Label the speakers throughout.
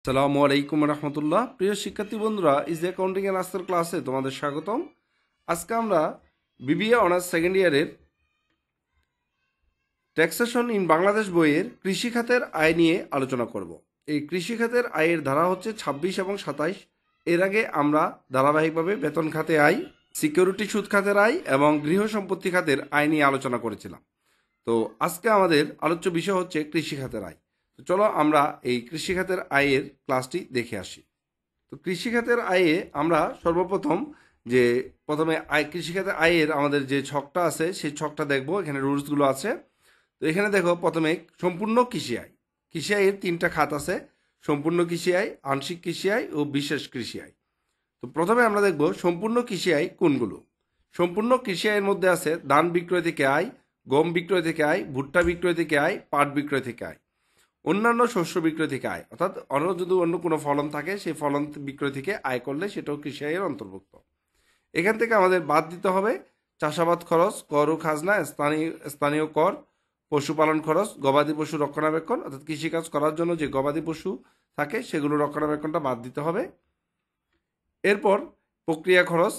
Speaker 1: আসসালামু আলাইকুম রহমতুল্লাহ। প্রিয় শিক্ষার্থী বন্ধুরা, ইজি অ্যাকাউন্টিং এন্ড আস্তার ক্লাসে তোমাদের স্বাগতম। আজকে আমরা বিবিএ অনার্স সেকেন্ড ইয়ারের ট্যাক্সেশন ইন বাংলাদেশ বইয়ের কৃষি খাতের আয় নিয়ে আলোচনা করব। এই কৃষি খাতের আয়ের ধারা হচ্ছে ২৬ এবং ২৭। এর আগে আমরা ধারাবাহিকভাবে বেতন খাতে আয়, সিকিউরিটি সুদ খাতের আয় এবং গৃহ সম্পত্তি খাতের আয় নিয়ে আলোচনা করেছিলাম। তো আজকে আমাদের আলোচ্য বিষয় হচ্ছে কৃষি খাতের আয়। তো চলো আমরা এই কৃষি খাতের আয়ের ক্লাসটি দেখে আসি। তো কৃষিখাতের আয়ে আমরা সর্বপ্রথম প্রথমে কৃষিখাতের আয়ের আমাদের যে ছকটা আছে সেই ছকটা দেখব। এখানে রুলসগুলো আছে। তো এখানে দেখো, প্রথমে সম্পূর্ণ কৃষি আয়। কৃষি আয়ের তিনটা খাত আছে: সম্পূর্ণ কৃষি আয়, আংশিক কৃষি আয় ও বিশেষ কৃষি আয়। তো প্রথমে আমরা দেখব সম্পূর্ণ কৃষি আয় কোনগুলো। সম্পূর্ণ কৃষি আয়ের মধ্যে আছে ধান বিক্রয় থেকে আয়, গম বিক্রয় থেকে আয়, ভুট্টা বিক্রয় থেকে আয়, পাট বিক্রয় থেকে আয়, অন্যান্য শস্য বিক্রয় থেকে আয়। অর্থাৎ যদি অন্য কোনো ফলন থাকে সেই ফলন বিক্রয় থেকে আয় করলে সেটাও কৃষি আয়ের অন্তর্ভুক্ত। এখান থেকে আমাদের বাদ দিতে হবে চাষাবাদ খরচ, কর ও খাজনা, স্থানীয় কর, পশুপালন খরচ, গবাদি পশু রক্ষণাবেক্ষণ, অর্থাৎ কৃষিকাজ করার জন্য যে গবাদি পশু থাকে সেগুলো রক্ষণাবেক্ষণটা বাদ দিতে হবে। এরপর প্রক্রিয়া খরচ,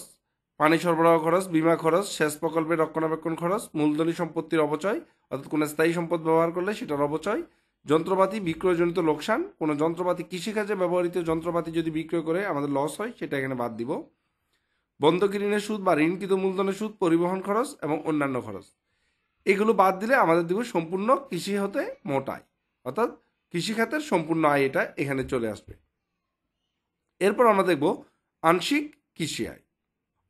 Speaker 1: পানি সরবরাহ খরচ, বিমা খরচ, সেচ প্রকল্পের রক্ষণাবেক্ষণ খরচ, মূলধনী সম্পত্তির অপচয়, অর্থাৎ কোনো স্থায়ী সম্পদ ব্যবহার করলে সেটার অপচয়, যন্ত্রপাতি বিক্রয়জনিত লোকসান, কোনো যন্ত্রপাতি কৃষিকাজে ব্যবহৃত যন্ত্রপাতি যদি বিক্রয় করে আমাদের লস হয় সেটা এখানে বাদ দিব, বন্ধকি ঋণের সুদ বা ঋণকৃত মূলধনের সুদ, পরিবহন খরচ এবং অন্যান্য খরচ। এগুলো বাদ দিলে আমাদের দিব সম্পূর্ণ কৃষি হতে মোট আয়, অর্থাৎ কৃষিখাতের সম্পূর্ণ আয় এটা এখানে চলে আসবে। এরপর আমরা দেখব আংশিক কৃষি আয়,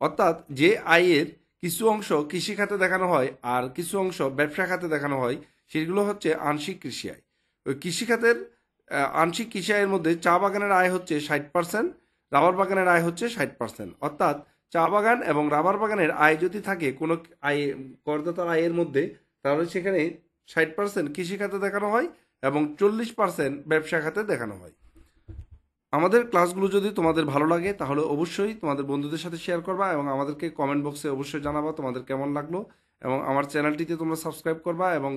Speaker 1: অর্থাৎ যে আয়ের কিছু অংশ কৃষিখাতে দেখানো হয় আর কিছু অংশ ব্যবসা খাতে দেখানো হয় সেগুলো হচ্ছে আংশিক কৃষি আয়। ওই কৃষিখাতের আংশিক কৃষি আয়ের মধ্যে চা বাগানের আয় হচ্ছে ৬০%, রাবার বাগানের আয় হচ্ছে ৬০%। অর্থাৎ চা বাগান এবং রাবার বাগানের আয় যদি থাকে কোনো আয় করদাতার আয়ের মধ্যে, তাহলে সেখানে ৬০% কৃষিখাতে দেখানো হয় এবং ৪০% ব্যবসা খাতে দেখানো হয়। আমাদের ক্লাসগুলো যদি তোমাদের ভালো লাগে তাহলে অবশ্যই তোমাদের বন্ধুদের সাথে শেয়ার করবা এবং আমাদেরকে কমেন্ট বক্সে অবশ্যই জানাবা তোমাদের কেমন লাগলো, এবং আমার চ্যানেলটিতে তোমরা সাবস্ক্রাইব করবা এবং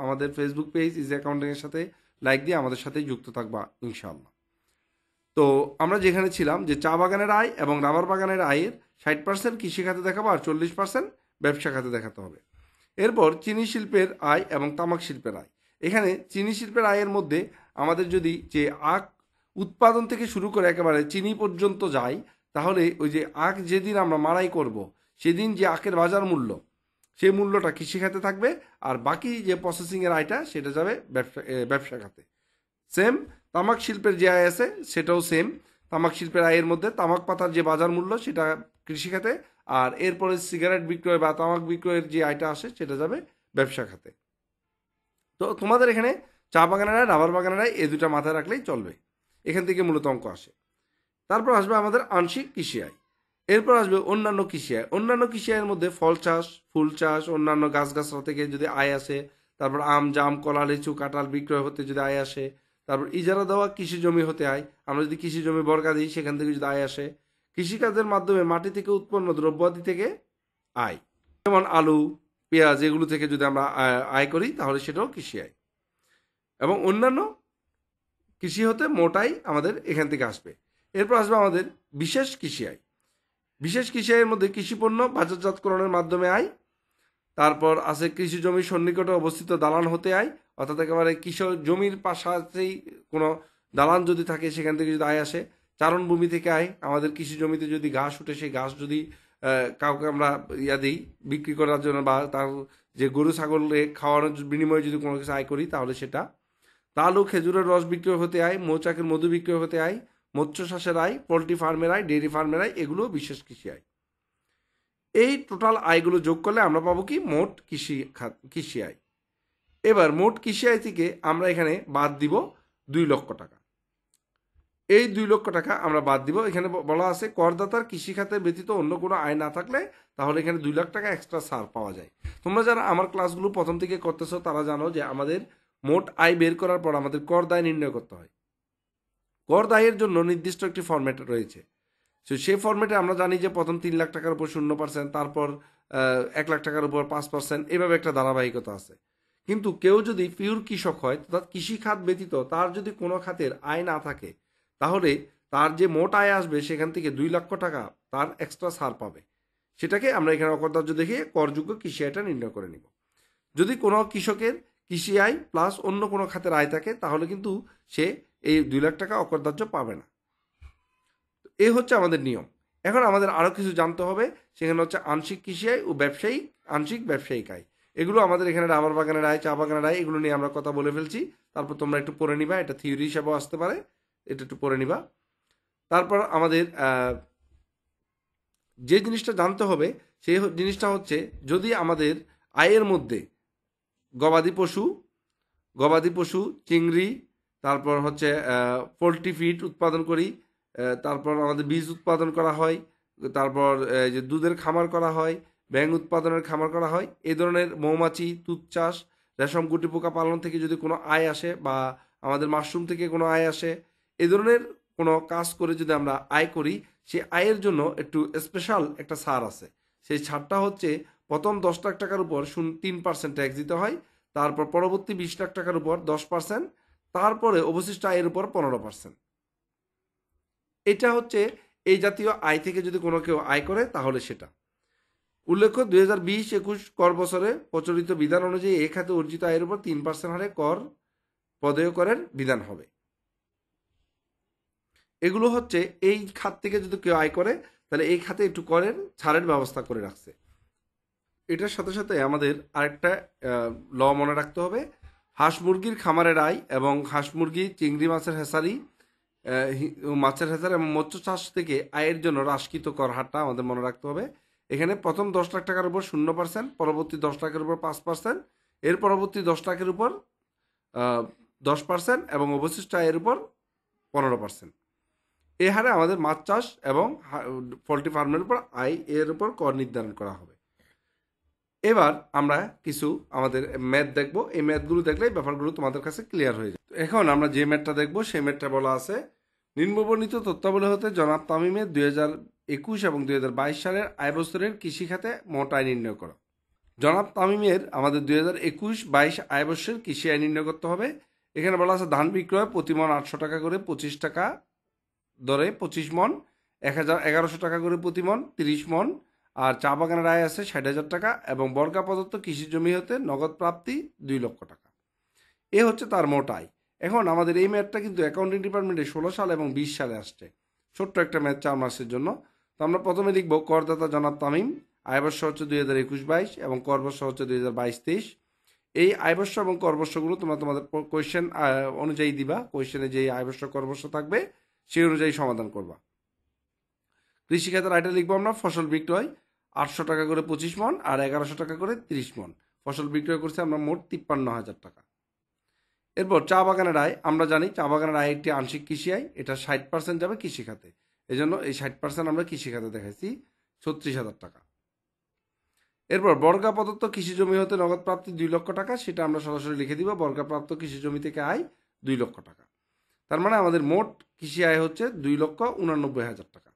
Speaker 1: আমাদের ফেসবুক পেজ ইজি অ্যাকাউন্টিংয়ের সাথে লাইক দিয়ে আমাদের সাথেই যুক্ত থাকবা ইনশাআল্লাহ। তো আমরা যেখানে ছিলাম যে চা বাগানের আয় এবং রাবার বাগানের আয়ের ৬০% কৃষি খাতে দেখাবো আর ৪০% ব্যবসা খাতে দেখাতে হবে। এরপর চিনি শিল্পের আয় এবং তামাক শিল্পের আয়। এখানে চিনি শিল্পের আয়ের মধ্যে আমাদের যদি যে আখ উৎপাদন থেকে শুরু করে একেবারে চিনি পর্যন্ত যায়, তাহলে ওই যে আখ যেদিন আমরা মাড়াই করব সেদিন যে আখের বাজার মূল্য, সেই মূল্যটা কৃষিখাতে থাকবে, আর বাকি যে প্রসেসিংয়ের আয়টা সেটা যাবে ব্যবসা খাতে। সেম তামাক শিল্পের যে আয় আছে সেটাও সেম। তামাক শিল্পের আয়ের মধ্যে তামাক পাতার যে বাজার মূল্য সেটা কৃষিখাতে, আর এরপরে সিগারেট বিক্রয় বা তামাক বিক্রয়ের যে আয়টা আসে সেটা যাবে ব্যবসা খাতে। তো তোমাদের এখানে চা বাগানের আয়, রাবার বাগানের আয় এই দুটা মাথায় রাখলেই চলবে। এখান থেকে মূলত অঙ্ক আসে। তারপর আসবে আমাদের আংশিক কৃষি আয়। এরপর আসবে অন্যান্য কৃষি আয়। অন্যান্য কৃষি আয়ের মধ্যে ফল চাষ, ফুল চাষ, অন্যান্য গাছগাছরা থেকে যদি আয় আসে, তারপর আম, জাম, কলা, লিচু, কাঁঠাল বিক্রয় হতে যদি আয় আসে, তারপর ইজারা দেওয়া কৃষি জমি হতে আয়, আমরা যদি কৃষি জমি বর্গা দিই সেখান থেকে যদি আয় আসে, কৃষিকাজের মাধ্যমে মাটি থেকে উৎপন্ন দ্রব্যাদি থেকে আয়, যেমন আলু, পেঁয়াজ, এগুলো থেকে যদি আমরা আয় করি তাহলে সেটাও কৃষি আয়। এবং অন্যান্য কৃষি হতে মোটাই আমাদের এখান থেকে আসবে। এরপর আসবে আমাদের বিশেষ কৃষি আয়। বিশেষ কৃষি আয়ের মধ্যে কৃষিপণ্য বাজারজাতকরণের মাধ্যমে আয়, তারপর আছে কৃষি জমির সন্নিকটে অবস্থিত দালান হতে আয়, অর্থাৎ একেবারে কৃষক জমির পাশেই কোনো দালান যদি থাকে সেখান থেকে যদি আয় আসে, চারণভূমি থেকে আয়, আমাদের কৃষি জমিতে যদি ঘাস উঠে সেই ঘাস যদি কাউকে আমরা দিই বিক্রি করার জন্য, বা তার যে গরু ছাগলে খাওয়ানোর বিনিময়ে যদি কোনো কিছু আয় করি তাহলে সেটা। তাল ও খেজুরের রস বিক্রয় হতে আয়, মৌচাকের মধু বিক্রয় হতে আয়, মৎস্য চাষের আয়, পোলট্রি ফার্মের আয়, ডেয়ারি ফার্মের আয়, এগুলো বিশেষ কৃষি আয়। এই টোটাল আয়গুলো যোগ করলে আমরা পাবো কি মোট কৃষি আয়। এবার মোট কৃষি আয় থেকে আমরা এখানে বাদ দিব 2 লক্ষ টাকা। এই 2 লক্ষ টাকা আমরা বাদ দিব। এখানে বলা আছে করদাতার কৃষিখাতে ব্যতীত অন্য কোনো আয় না থাকলে তাহলে এখানে 2 লাখ টাকা এক্সট্রা ছাড় পাওয়া যায়। তোমরা যারা আমার ক্লাসগুলো প্রথম থেকে করতেছো তারা জানো যে আমাদের মোট আয় বের করার পর আমাদের কর দায় নির্ণয় করতে হয়। কর দায়ের জন্য নির্দিষ্ট একটি ফরম্যাট রয়েছে। সেই ফরম্যাটে আমরা জানি যে প্রথম 3 লাখ টাকার উপর 0%, তারপর 1 লাখ টাকার উপর 5%, এভাবে একটা ধারাবাহিকতা আছে। কিন্তু কেউ যদি পিওর কৃষক হয়, অর্থাৎ কৃষি খাত ব্যতীত তার যদি কোনো খাতের আয় না থাকে, তাহলে তার যে মোট আয় আসবে সেখান থেকে 2 লক্ষ টাকা তার এক্সট্রা ছাড় পাবে। সেটাকে আমরা এখানে অকরদার্য দেখিয়ে করযোগ্য কৃষি আয়টা নির্ণয় করে নিব। যদি কোনো কৃষকের কৃষি আয় প্লাস অন্য কোনো খাতের আয় থাকে তাহলে কিন্তু সে এই 2 লাখ টাকা অকরদার্য পাবে না। এই হচ্ছে আমাদের নিয়ম। এখন আমাদের আরও কিছু জানতে হবে, সেখানে হচ্ছে আংশিক কৃষি আয় ও আংশিক ব্যবসায়িক আয়। এগুলো আমাদের এখানে রাবার বাগানের আয়, চা বাগানের আয়, এগুলো নিয়ে আমরা কথা বলে ফেলছি। তারপর তোমরা একটু পড়ে নিবা, এটা থিওরি হিসাবেও আসতে পারে, এটা একটু পড়ে নিবা। তারপর আমাদের যে জিনিসটা জানতে হবে সেই জিনিসটা হচ্ছে, যদি আমাদের আয়ের মধ্যে গবাদি পশু, চিংড়ি, তারপর হচ্ছে পোলট্রি ফিড উৎপাদন করি, তারপর আমাদের বীজ উৎপাদন করা হয়, তারপর যে দুধের খামার করা হয়, ব্যাঙ উৎপাদনের খামার করা হয়, এই ধরনের মৌমাছি, তুঁত চাষ, রেশম গুটি পোকা পালন থেকে যদি কোনো আয় আসে, বা আমাদের মাশরুম থেকে কোনো আয় আসে, এই ধরনের কোনো কাজ করে যদি আমরা আয় করি, সেই আয়ের জন্য একটু স্পেশাল একটা ছাড় আছে। সেই ছাড়টা হচ্ছে প্রথম 10 লাখ টাকার উপর 3% ট্যাক্স দিতে হয়, তারপর পরবর্তী 20 লাখ টাকার উপর 10%, তারপরে অবশিষ্ট আয়ের উপর 15%। এটা হচ্ছে এই জাতীয় আয় থেকে যদি কোনো কেউ আয় করে তাহলে সেটা। উল্লেখ্য, 2020-21 কর বছরে প্রচলিত বিধান অনুযায়ী এই খাতে অর্জিত আয়ের উপর 3% হারে কর প্রদেয় করের বিধান হবে। এগুলো হচ্ছে এই খাত থেকে যদি কেউ আয় করে তাহলে এই খাতে একটু করের ছাড়ের ব্যবস্থা করে রাখছে। এটার সাথে সাথে আমাদের আরেকটা ল মনে রাখতে হবে, হাঁস মুরগির খামারের আয় এবং হাঁস মুরগি, চিংড়ি মাছের হেসারি, মাছের হেসারি এবং মৎস্য চাষ থেকে আয়ের জন্য হ্রাসকৃত কর হারটা আমাদের মনে রাখতে হবে। এখানে প্রথম 10 লাখ টাকার উপর 0%, পরবর্তী 10 লাখের উপর 5%, এর পরবর্তী 10 লাখের উপর 10% এবং অবশিষ্ট আয়ের উপর 15%। এই হারে আমাদের মাছ চাষ এবং পোলট্রি ফার্মের উপর আয় এর উপর কর নির্ধারণ করা হবে। এবার আমরা কিছু আমাদের ম্যাথ দেখব, এই ম্যাথগুলো দেখলে ব্যাপারগুলো তোমাদের কাছে ক্লিয়ার হয়ে যাবে। এখন আমরা যে ম্যাথটা দেখব সেই ম্যাথটা বলা আছে, নিম্নবর্ণিত তথ্যাবলী হতে জনাব তামিমের 2021 এবং 2022 সালের আয় বছরের কৃষিখাতে মোট আয় নির্ণয় করো। জনাব তামিমের আমাদের 2021-22 আয় বছরের কৃষি আয় নির্ণয় করতে হবে। এখানে বলা আছে ধান বিক্রয় প্রতি মন 800 টাকা করে 25 টাকা দরে 25 মন, 1100 টাকা করে প্রতি মন 30 মন, আর চা বাগানের আয় আছে 60,000 টাকা এবং বর্গা প্রদত্ত কৃষি জমি হতে নগদ প্রাপ্তি 2 লক্ষ টাকা। এ হচ্ছে তার মোট আয়। এখন আমাদের এই ম্যাথটা কিন্তু অ্যাকাউন্টিং ডিপার্টমেন্টে 16 সাল এবং 20 সালে আসছে, ছোট্ট একটা ম্যাথ 4 মাসের জন্য। তো আমরা প্রথমে লিখব করদাতা জনাব তামিম, আয়বর্ষ হচ্ছে 2021-22 এবং করবর্ষ হচ্ছে 2022-23। এই আয়বর্ষ এবং করবর্ষগুলো তোমরা তোমাদের কোয়েশ্চেন অনুযায়ী দিবা, কোয়েশ্চেনে যে আয়বর্ষ করবর্ষ থাকবে সেই অনুযায়ী সমাধান করবা। কৃষিখাতের আয়টা লিখবো আমরা, ফসল বিক্রয় 800 টাকা করে 25 মন আর 1100 টাকা করে 30 মন, ফসল বিক্রয় করছে আমরা মোট 53,000 টাকা। এরপর চা বাগানের আয়, আমরা জানি চা বাগানের আয় একটি আংশিক কৃষি আয়, এটা 60% যাবে কৃষিখাতে, এই জন্য এই 60% আমরা কৃষিখাতে দেখাইছি 36,000 টাকা। এরপর বর্গা প্রদত্ত কৃষি জমি হতে নগদ প্রাপ্তি 2 লক্ষ টাকা, সেটা আমরা সরাসরি লিখে দিব, বর্গা প্রাপ্ত কৃষি জমি থেকে আয় 2 লক্ষ টাকা। তার মানে আমাদের মোট কৃষি আয় হচ্ছে 2,89,000 টাকা।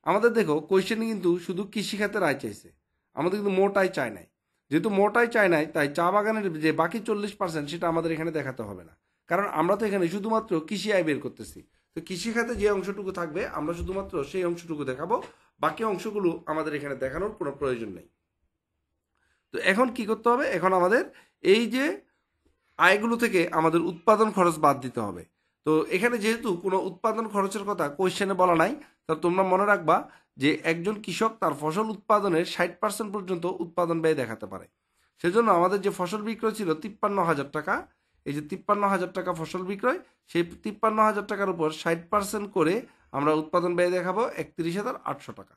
Speaker 1: আমাদের দেখো কোয়েশ্চেনে কিন্তু শুধু কৃষিখাতের আয় চাইছে, আমাদের কিন্তু মোট আয় চায় নাই। যেহেতু মোট আয় চায় নাই, তাই চা বাগানের যে বাকি 40% সেটা আমাদের এখানে দেখাতে হবে না, কারণ আমরা তো এখানে শুধুমাত্র কৃষি আয় বের করতেছি। তো কৃষিখাতে যে অংশটুকু থাকবে আমরা শুধুমাত্র সেই অংশটুকু দেখাবো, বাকি অংশগুলো আমাদের এখানে দেখানোর কোনো প্রয়োজন নেই। তো এখন কি করতে হবে, এখন আমাদের এই যে আয়গুলো থেকে আমাদের উৎপাদন খরচ বাদ দিতে হবে। তো এখানে যেহেতু কোনো উৎপাদন খরচের কথা কোয়েশ্চেনে বলা নাই, তা তোমরা মনে রাখবা যে একজন কৃষক তার ফসল উৎপাদনের 60% পর্যন্ত উৎপাদন ব্যয় দেখাতে পারে। সেজন্য আমাদের যে ফসল বিক্রয় ছিল 53,000 টাকা, এই যে 53,000 টাকা ফসল বিক্রয়, সেই 53,000 টাকার উপর 60% করে আমরা উৎপাদন ব্যয় দেখাবো 31,800 টাকা।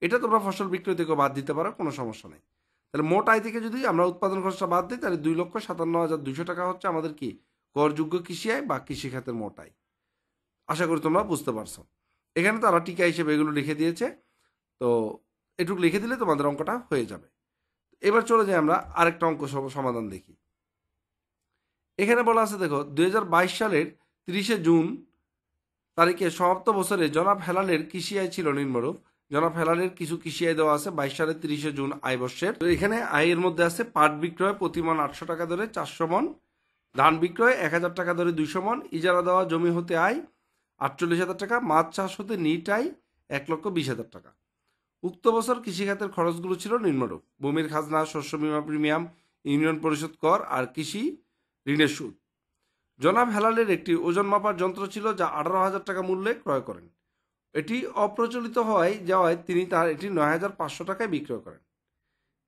Speaker 1: এটা তোমরা ফসল বিক্রয় থেকে বাদ দিতে পারো, কোনো সমস্যা নেই। তাহলে মোট আয় থেকে যদি আমরা উৎপাদন খরচটা বাদ দিই তাহলে 2,57,200 টাকা হচ্ছে আমাদের কি করযোগ্য কৃষি আয় বা কৃষিখাতের মোট আয়। আশা করি তোমরা বুঝতে পারছো। এখানে তারা টিকা হিসেবে এগুলো লিখে দিয়েছে, তো এটুকু লিখে দিলে তোমাদের অঙ্কটা হয়ে যাবে। এবার চলে যাই আমরা আরেকটা অঙ্ক সমাধান দেখি। এখানে বলা আছে দেখো 2022 সালের 30শে জুন তারিখে সমাপ্ত বছরে জনাব হেলালের কৃষি আয় ছিল নিম্নরূপ। জনাব হেলালের কিছু কৃষি আয় দেওয়া আছে 22 সালের 30শে জুন আয় বর্ষের। তো এখানে আয়ের মধ্যে আছে পাট বিক্রয় প্রতি মন 800 টাকা ধরে 400 মন, ধান বিক্রয় 1000 টাকা ধরে 200 মন, ইজারা দেওয়া জমি হতে আয় 48,000 টাকা, মাছ চাষ হতে নিট আয় 1,20,000 টাকা। উক্ত বছর কৃষিখাতের খরচগুলো ছিল নিম্নরূপ: ভূমির খাজনা, শস্য বীমা প্রিমিয়াম, ইউনিয়ন পরিশোধ কর আর কৃষি ঋণের সুদ। জনাব হেলালের একটি ওজন মাপার যন্ত্র ছিল যা 18,000 টাকা মূল্যে ক্রয় করেন। এটি অপ্রচলিত যাওয়ায় তিনি তার এটি 9,500 টাকায় বিক্রয় করেন।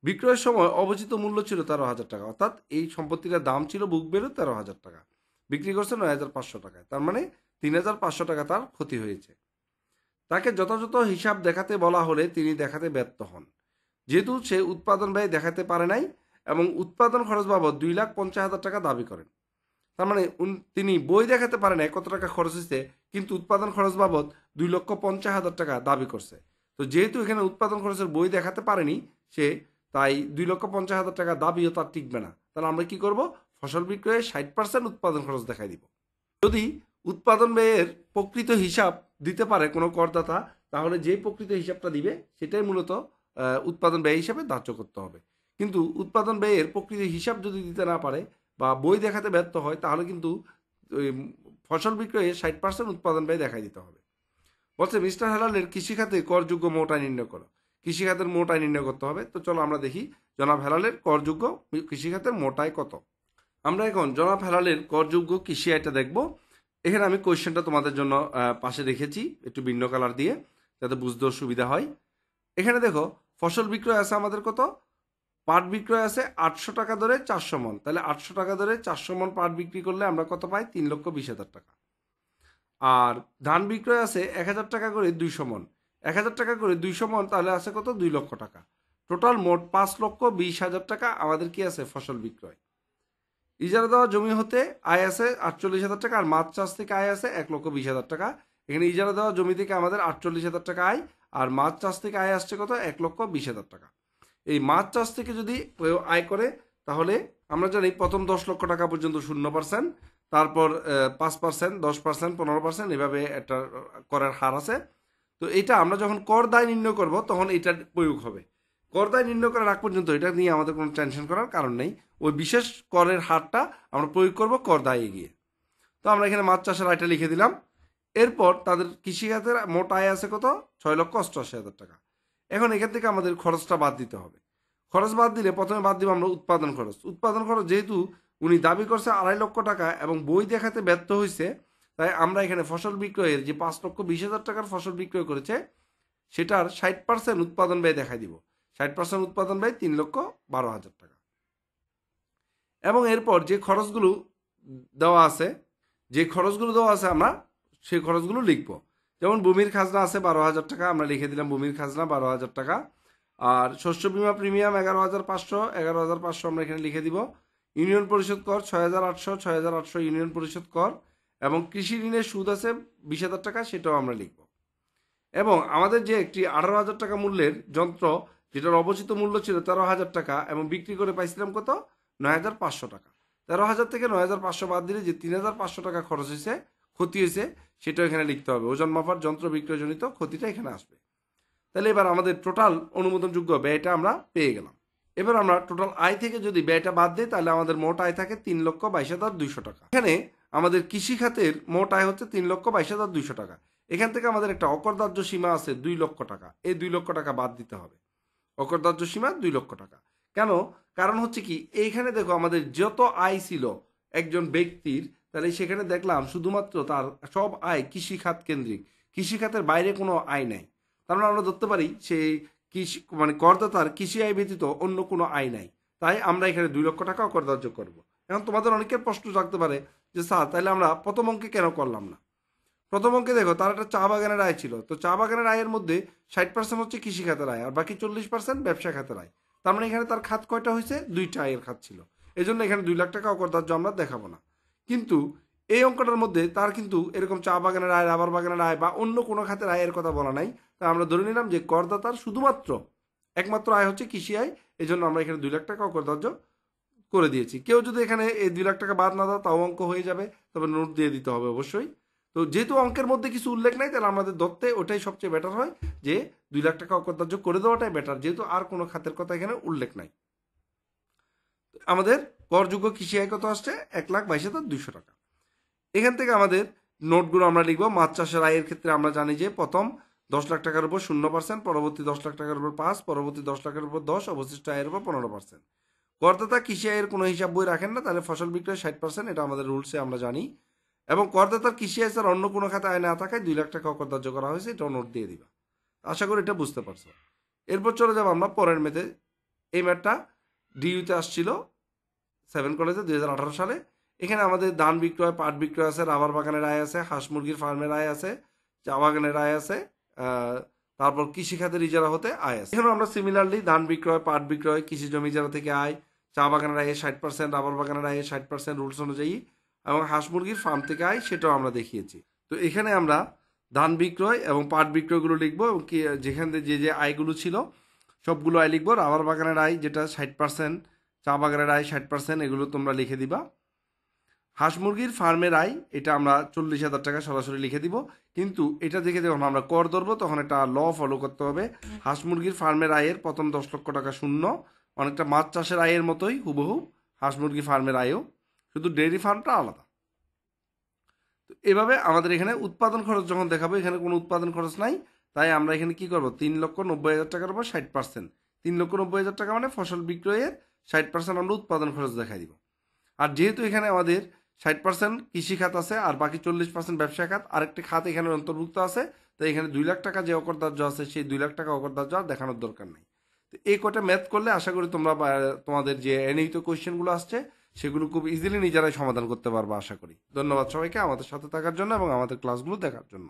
Speaker 1: বিক্রয়ের সময় অবচিত মূল্য ছিল 13,000 টাকা, অর্থাৎ এই সম্পত্তিটার দাম ছিল বুক ভ্যালু 13,000 টাকা, বিক্রি করছে 9,500 টাকায়। তার মানে 3,500 টাকা তার ক্ষতি হয়েছে। তাকে যথাযথ হিসাব দেখাতে বলা হলে তিনি দেখাতে ব্যর্থ হন, যেহেতু সে উৎপাদন ব্যয় দেখাতে পারে নাই এবং উৎপাদন খরচ বাবদ 2,50,000 টাকা দাবি করেন। তার মানে তিনি বই দেখাতে পারে নাই কত টাকা খরচ হয়েছে, কিন্তু উৎপাদন খরচ বাবদ 2,50,000 টাকা দাবি করছে। তো যেহেতু এখানে উৎপাদন খরচের বই দেখাতে পারেনি সে, তাই 2,50,000 টাকা দাবিও তার টিকবে না। তাহলে আমরা কি করব? ফসল বিক্রয়ে 60% উৎপাদন খরচ দেখাই দিব। যদি উৎপাদন ব্যয়ের প্রকৃত হিসাব দিতে পারে কোনো করদাতা, তাহলে যে প্রকৃত হিসাবটা দিবে সেটাই মূলত উৎপাদন ব্যয় হিসাবে ধার্য করতে হবে। কিন্তু উৎপাদন ব্যয়ের প্রকৃত হিসাব যদি দিতে না পারে বা বই দেখাতে ব্যর্থ হয়, তাহলে কিন্তু ফসল বিক্রয়ে 60% উৎপাদন ব্যয় দেখাই দিতে হবে। বলছে মিস্টার হেলালের কৃষিখাতে করযোগ্য মোট আয় নির্ণয় করো। কৃষিখাতের মোট আয় নির্ণয় করতে হবে। তো চলো আমরা দেখি জনাব হেলালের করযোগ্য কৃষিখাতের মোট আয় কত। আমরা এখন জনাব হেলালের করযোগ্য কৃষি আয়টা দেখব। এখানে আমি কোয়েশ্চেনটা তোমাদের জন্য পাশে রেখেছি একটু ভিন্ন কালার দিয়ে, যাতে বুঝতেও সুবিধা হয়। এখানে দেখো ফসল বিক্রয় আছে আমাদের কত? পাট বিক্রয় আছে 800 টাকা ধরে 400 মন। তাহলে 800 টাকা ধরে 400 মন পাট বিক্রি করলে আমরা কত পাই? 3,20,000 টাকা। আর ধান বিক্রয় আছে 1,000 টাকা করে 200 মন। 1,000 টাকা করে 200 মন, তাহলে আছে কত? 2 লক্ষ টাকা। টোটাল মোট 5,20,000 টাকা আমাদের কি আছে? ফসল বিক্রয়। ইজারা দেওয়া জমি হতে আয় আছে 48,000 টাকা, আর মাছ চাষ থেকে আয় আছে 1,20,000 টাকা। এখানে ইজারা দেওয়া জমি থেকে আমাদের 48,000 টাকা আয়, আর মাছ চাষ থেকে আয় আসছে কত? 1,20,000 টাকা। এই মাছ চাষ থেকে যদি আয় করে, তাহলে আমরা জানি প্রথম 10 লক্ষ টাকা পর্যন্ত 0%, তারপর 5%, 10%, 15%, এভাবে একটা করার হার আছে। তো এটা আমরা যখন কর দায় নির্ণয় করব তখন এটার প্রয়োগ হবে। কর দায় নির্ণয় করার আগ পর্যন্ত এটা নিয়ে আমাদের কোনো টেনশন করার কারণ নেই। ওই বিশেষ করের হারটা আমরা প্রয়োগ করব কর দায়ে গিয়ে। তো আমরা এখানে মাছ চাষের আয়টা লিখে দিলাম। এরপর তাদের কৃষিখাতের মোট আয় আছে কত? 6,88,000 টাকা। এখন এখান থেকে আমাদের খরচটা বাদ দিতে হবে। খরচ বাদ দিলে প্রথমে বাদ দিব আমরা উৎপাদন খরচ। উৎপাদন খরচ যেহেতু উনি দাবি করছে 2.5 লক্ষ টাকা এবং বই দেখাতে ব্যর্থ হয়েছে, তাই আমরা এখানে ফসল বিক্রয়ের যে 5,20,000 টাকার ফসল বিক্রয় করেছে সেটার 60% উৎপাদন ব্যয় দেখাই দিব। 60% উৎপাদন ব্যয় 3,12,000 টাকা। এবং এরপর যে খরচগুলো দেওয়া আছে আমরা সেই খরচগুলো লিখব। যেমন ভূমির খাজনা আছে 12,000 টাকা, আমরা লিখে দিলাম ভূমির খাজনা 12,000 টাকা। আর শস্য বীমা প্রিমিয়াম 11,500 আমরা এখানে লিখে দিব। ইউনিয়ন পরিশোধ কর 6,800 ইউনিয়ন পরিশোধ কর, এবং কৃষি ঋণের সুদ আছে 20,000 টাকা, সেটাও আমরা লিখব। এবং আমাদের যে একটি 18,000 টাকা মূল্যের যন্ত্র, যেটার অবচিত মূল্য ছিল 13,000 টাকা এবং বিক্রি করে পাইছিলাম কত? 9,500 টাকা। 13,000 থেকে 9,500 বাদ দিলে যে 3,500 টাকা খরচ হয়েছে, ক্ষতি হয়েছে, সেটা এখানে লিখতে হবে। ওজন মাপার যন্ত্র বিক্রয়জনিত ক্ষতিটা এখানে আসবে। তাহলে এবার আমাদের টোটাল অনুমোদনযোগ্য ব্যয়টা আমরা পেয়ে গেলাম। এবার আমরা টোটাল আয় থেকে যদি ব্যয়টা বাদ দিই, তাহলে আমাদের মোট আয় থাকে 3,22,200 টাকা। এখানে আমাদের কৃষি খাতের মোট আয় হচ্ছে 3,22,200 টাকা। এখান থেকে আমাদের একটা অকরদার্য সীমা আছে 2 লক্ষ টাকা। এই 2 লক্ষ টাকা বাদ দিতে হবে। অকরদার্য সীমা 2 লক্ষ টাকা। কেন? কারণ হচ্ছে কি, এইখানে দেখো আমাদের যত আয় ছিল একজন ব্যক্তির, তাহলে সেখানে দেখলাম শুধুমাত্র তার সব আয় কৃষিখাত কেন্দ্রিক, কৃষিখাতের বাইরে কোনো আয় নাই। তার মানে আমরা ধরতে পারি সেই কৃষি করদাতার কৃষি আয় ব্যতীত অন্য কোনো আয় নাই। তাই আমরা এখানে 2 লক্ষ টাকা অকরদার্য করব। এখন তোমাদের অনেকের প্রশ্ন থাকতে পারে যে স্যার, তাহলে আমরা প্রথম অঙ্কে কেন করলাম না? প্রথম অঙ্কে দেখো তার একটা চা বাগানের আয় ছিল, তো চা বাগানের আয়ের মধ্যে 60% হচ্ছে কৃষি খাতের আয়, আর বাকি 40% ব্যবসা খাতের আয়। তার মানে এখানে তার খাত কয়টা হয়েছে? 2টা আয়ের খাত ছিল। এই জন্য এখানে 2 লাখ টাকা অকরদার্য আমরা দেখাবো না। কিন্তু এই অঙ্কটার মধ্যে তার কিন্তু এরকম চা বাগানের আয়, রাবার বাগানের আয় বা অন্য কোনো খাতের আয়ের কথা বলা নাই। তাই আমরা ধরে নিলাম যে করদাতার শুধুমাত্র একমাত্র আয় হচ্ছে কৃষি আয়। এই জন্য আমরা এখানে 2 লাখ টাকা অকরদার্য করে দিয়েছি। কেউ যদি এখানে এই 2 লাখ টাকা বাদ না দাও, তাও অঙ্ক হয়ে যাবে, তবে নোট দিয়ে দিতে হবে অবশ্যই। তো যেহেতু অঙ্কের মধ্যে কিছু উল্লেখ নাই, তাহলে আমাদের ধরতে ওটাই সবচেয়ে বেটার হয় যে 2 লাখ টাকা অকরদার্য করে দেওয়াটাই বেটার, যেহেতু আর কোনো খাতের কথা এখানে উল্লেখ নাই। আমাদের করযোগ্য কৃষি আয় কত আসছে? 1,22,200 টাকা। এখান থেকে আমাদের নোটগুলো আমরা লিখবো। মাছ চাষের আয়ের ক্ষেত্রে আমরা জানি যে প্রথম 10 লাখ টাকার উপর 0%, পরবর্তী 10 লাখ টাকার উপর 5, পরবর্তী 10 লাখের উপর 10, অবশিষ্ট আয়ের উপর 15%। করদাতা কৃষি আয়ের কোনো হিসাব বই রাখেন না, তাহলে ফসল বিক্রয় 60%, এটা আমাদের রুলসে আমরা জানি। এবং করদাতার কৃষি আয় স্যার অন্য কোনো খাতে আয় না থাকায় 2 লাখ টাকা অকরদার্য করা হয়েছে, এটাও নোট দিয়ে দিবা। আশা করি এটা বুঝতে পারছো। এরপর চলে যাবো আমরা পরের মেথে। এই ম্যাথটা ডিইউতে আসছিল 7 কলেজে 2018 সালে। এখানে আমাদের ধান বিক্রয়, পাট বিক্রয় আছে, রাবার বাগানের আয় আছে, হাঁস মুরগির ফার্মের আয় আছে, চা বাগানের আয় আছে, তারপর কৃষি খাতের ইজারা হতে আয় আছে। এখানে আমরা সিমিলারলি ধান বিক্রয়, পাট বিক্রয়, কৃষি জমি ইজারা থেকে আয়, চা বাগানের আয়ে 60%, রাবার বাগানের আয়ে 60% রুলস অনুযায়ী, এবং হাঁস মুরগির ফার্ম থেকে আয়, সেটাও আমরা দেখিয়েছি। তো এখানে আমরা ধান বিক্রয় এবং পাট বিক্রয়গুলো লিখবো, এবং যেখানে যে আয়গুলো ছিল সবগুলো আয় লিখবো। রাবার বাগানের আয় যেটা 60%, চা বাগানের আয় 60%, এগুলো তোমরা লিখে দিবা। হাঁস মুরগির ফার্মের আয় এটা আমরা 40,000 টাকা সরাসরি লিখে দিব, কিন্তু এটা দেখে যখন আমরা কর ধরবো তখন এটা ল ফলো করতে হবে। হাঁস মুরগির ফার্মের আয়ের প্রথম 10 লক্ষ টাকা শূন্য, অনেকটা মাছ চাষের আয়ের মতোই হুবহু হাঁস মুরগি ফার্মের আয়ও, শুধু ডেয়ারি ফার্মটা আলাদা। তো এভাবে আমাদের এখানে উৎপাদন খরচ যখন দেখাবো, এখানে কোনো উৎপাদন খরচ নাই, তাই আমরা এখানে কি করবো, 3,90,000 টাকার উপর 60%, 3,90,000 টাকা মানে ফসল বিক্রয়ের 60% আমরা উৎপাদন খরচ দেখাই দিব। আর যেহেতু এখানে আমাদের 60% কৃষি খাত আছে আর বাকি 40% ব্যবসা খাত, আরেকটি খাত এখানে অন্তর্ভুক্ত আছে, তাই এখানে 2 লাখ টাকা যে অকরদার্য আছে সেই 2 লাখ টাকা অকরদার্য আর দেখানোর দরকার নেই। তো এই কটা ম্যাথ করলে আশা করি তোমরা তোমাদের যে এনহিত কোয়েশ্চেনগুলো আসছে সেগুলো খুব ইজিলি নিজেরাই সমাধান করতে পারবে আশা করি। ধন্যবাদ সবাইকে আমাদের সাথে থাকার জন্য এবং আমাদের ক্লাসগুলো দেখার জন্য।